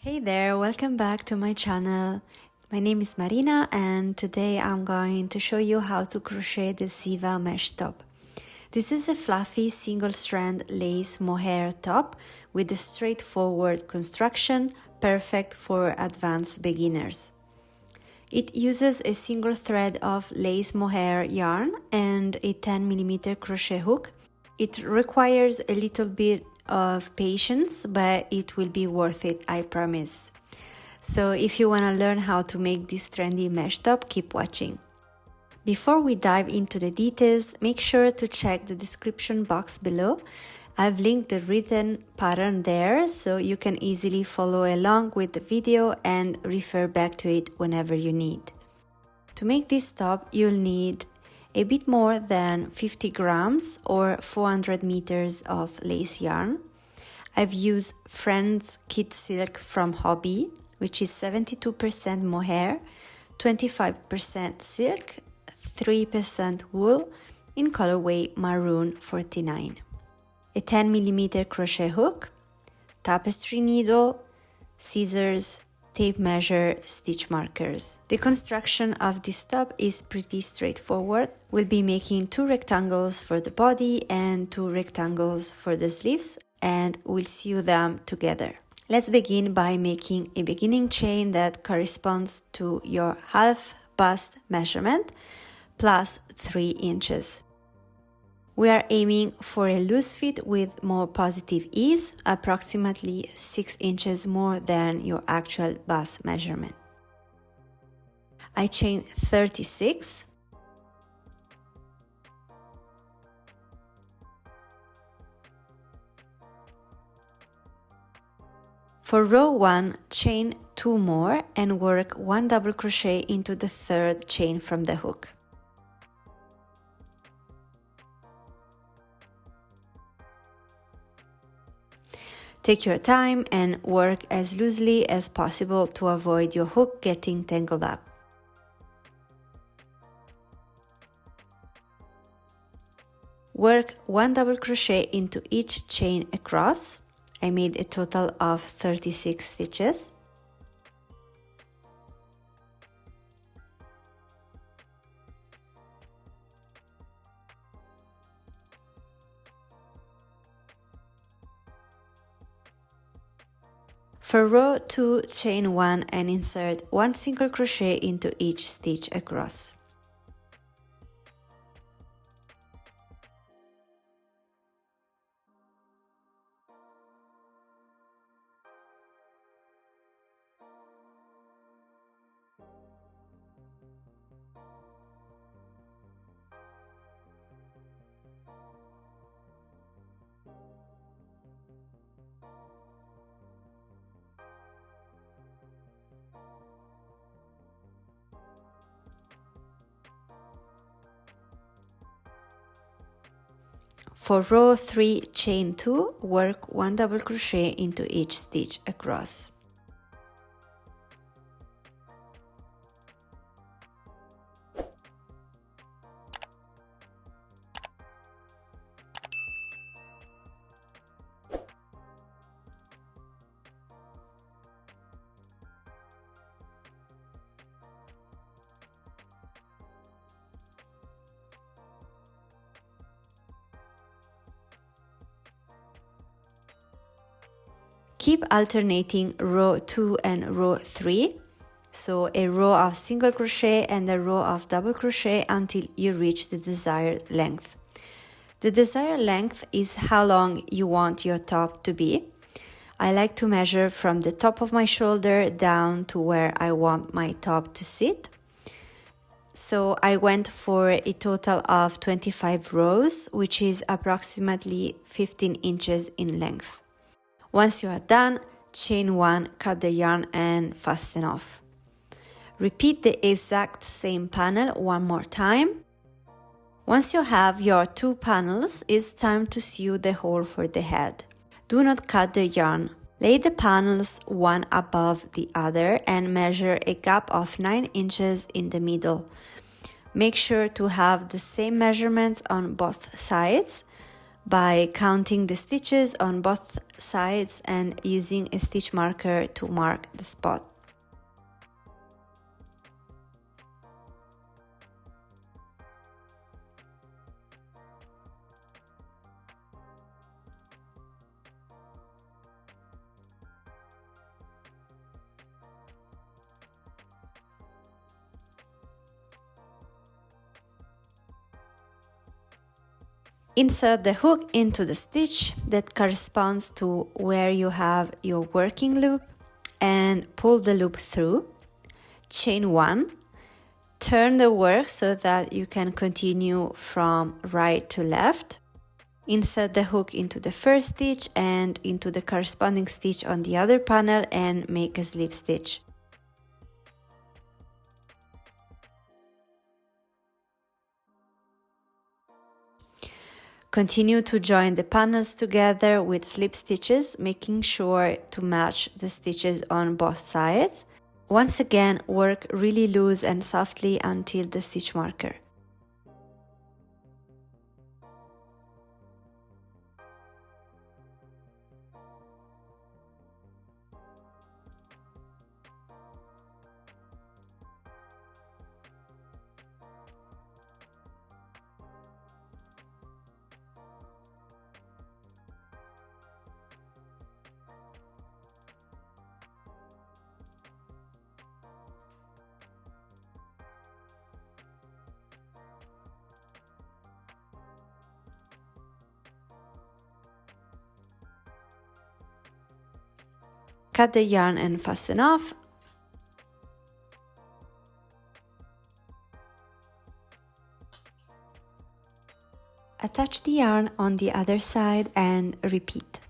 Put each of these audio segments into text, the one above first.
Hey there, welcome back to my channel. My name is Marina and today I'm going to show you how to crochet the Ziva mesh top. This is a fluffy single-strand lace mohair top with a straightforward construction, perfect for advanced beginners. It uses a single thread of lace mohair yarn and a 10mm crochet hook. It requires a little bit of patience, but it will be worth it, I promise. So if you want to learn how to make this trendy mesh top, keep watching. Before we dive into the details, make sure to check the description box below. I've linked the written pattern there so you can easily follow along with the video and refer back to it whenever you need. To make this top, you'll need a bit more than 50 grams or 400 meters of lace yarn. I've used Friends Kid Silk from Hobbii, which is 72% mohair, 25% silk, 3% wool in colorway Maroon 49. A 10mm crochet hook, tapestry needle, scissors, tape measure, stitch markers. The construction of this top is pretty straightforward. We'll be making 2 rectangles for the body and 2 rectangles for the sleeves, and we'll sew them together. Let's begin by making a beginning chain that corresponds to your half bust measurement plus 3 inches. We are aiming for a loose fit with more positive ease, approximately 6 inches more than your actual bust measurement. I chain 36. For row 1, chain 2 more and work 1 double crochet into the 3rd chain from the hook. Take your time and work as loosely as possible to avoid your hook getting tangled up. Work 1 double crochet into each chain across. I made a total of 36 stitches. For row 2, chain 1 and insert 1 single crochet into each stitch across. For row 3, chain 2, work 1 double crochet into each stitch across. Keep alternating row 2 and row 3, so a row of single crochet and a row of double crochet until you reach the desired length. The desired length is how long you want your top to be. I like to measure from the top of my shoulder down to where I want my top to sit. So I went for a total of 25 rows, which is approximately 15 inches in length. Once you are done, chain 1, cut the yarn and fasten off. Repeat the exact same panel one more time. Once you have your 2 panels, it's time to sew the hole for the head. Do not cut the yarn. Lay the panels one above the other and measure a gap of 9 inches in the middle. Make sure to have the same measurements on both sides, by counting the stitches on both sides and using a stitch marker to mark the spot. Insert the hook into the stitch that corresponds to where you have your working loop and pull the loop through. Chain 1. Turn the work so that you can continue from right to left. Insert the hook into the first stitch and into the corresponding stitch on the other panel and make a slip stitch. Continue to join the panels together with slip stitches, making sure to match the stitches on both sides. Once again, work really loose and softly until the stitch marker. Cut the yarn and fasten off. Attach the yarn on the other side and repeat.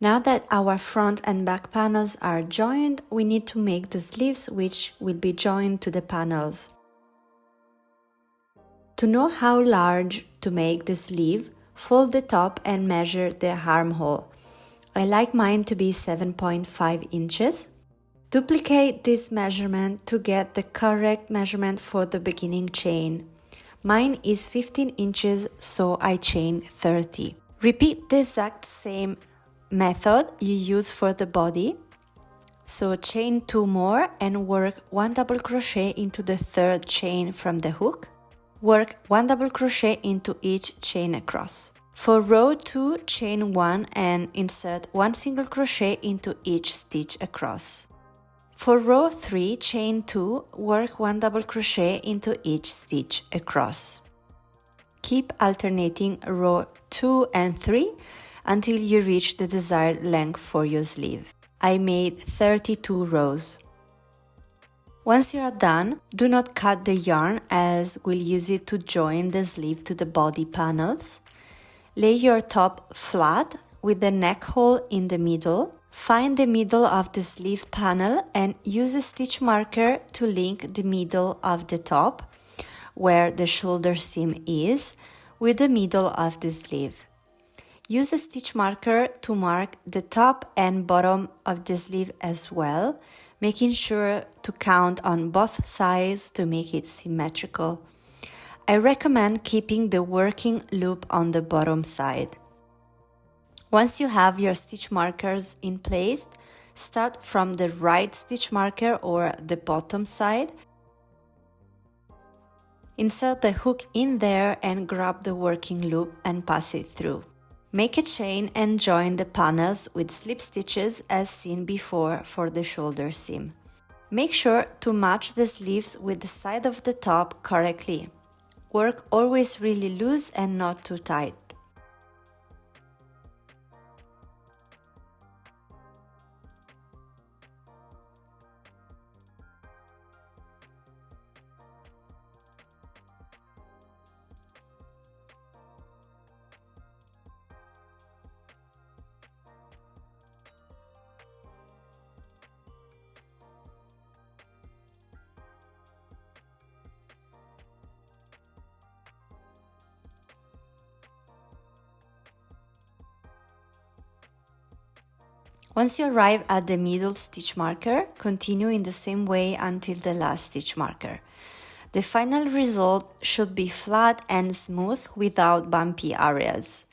Now that our front and back panels are joined, we need to make the sleeves, which will be joined to the panels. To know how large to make the sleeve, fold the top and measure the armhole. I like mine to be 7.5 inches. Duplicate this measurement to get the correct measurement for the beginning chain. Mine is 15 inches, so I chain 30. Repeat the exact same method you use for the body. So chain 2 more and work 1 double crochet into the third chain from the hook. Work 1 double crochet into each chain across. For row 2, chain 1 and insert 1 single crochet into each stitch across. For row 3, chain 2, work 1 double crochet into each stitch across. Keep alternating row 2 and 3 until you reach the desired length for your sleeve. I made 32 rows. Once you are done, do not cut the yarn as we'll use it to join the sleeve to the body panels. Lay your top flat with the neck hole in the middle. Find the middle of the sleeve panel and use a stitch marker to link the middle of the top, where the shoulder seam is, with the middle of the sleeve. Use a stitch marker to mark the top and bottom of the sleeve as well, making sure to count on both sides to make it symmetrical. I recommend keeping the working loop on the bottom side. Once you have your stitch markers in place, start from the right stitch marker or the bottom side. Insert the hook in there and grab the working loop and pass it through. Make a chain and join the panels with slip stitches as seen before for the shoulder seam. Make sure to match the sleeves with the side of the top correctly. Work always really loose and not too tight. Once you arrive at the middle stitch marker, continue in the same way until the last stitch marker. The final result should be flat and smooth without bumpy areas.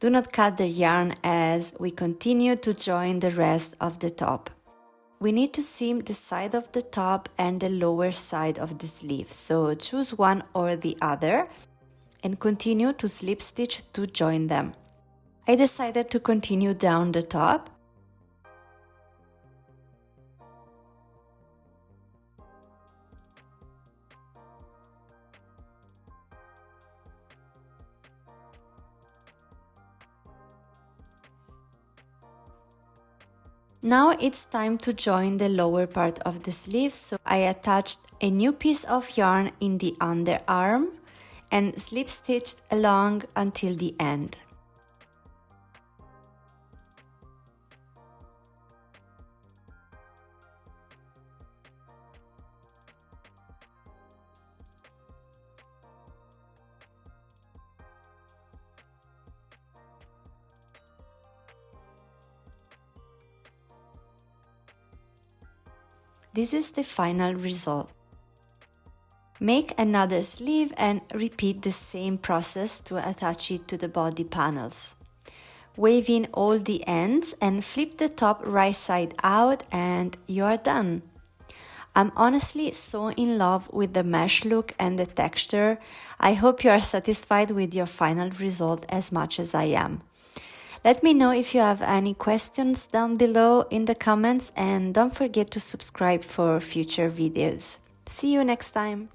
Do not cut the yarn as we continue to join the rest of the top. We need to seam the side of the top and the lower side of the sleeve, so choose one or the other and continue to slip stitch to join them. I decided to continue down the top. Now it's time to join the lower part of the sleeve, so I attached a new piece of yarn in the underarm and slip stitched along until the end. This is the final result. Make another sleeve and repeat the same process to attach it to the body panels. Wave in all the ends and flip the top right side out and you are done. I'm honestly so in love with the mesh look and the texture. I hope you are satisfied with your final result as much as I am. Let me know if you have any questions down below in the comments and don't forget to subscribe for future videos. See you next time!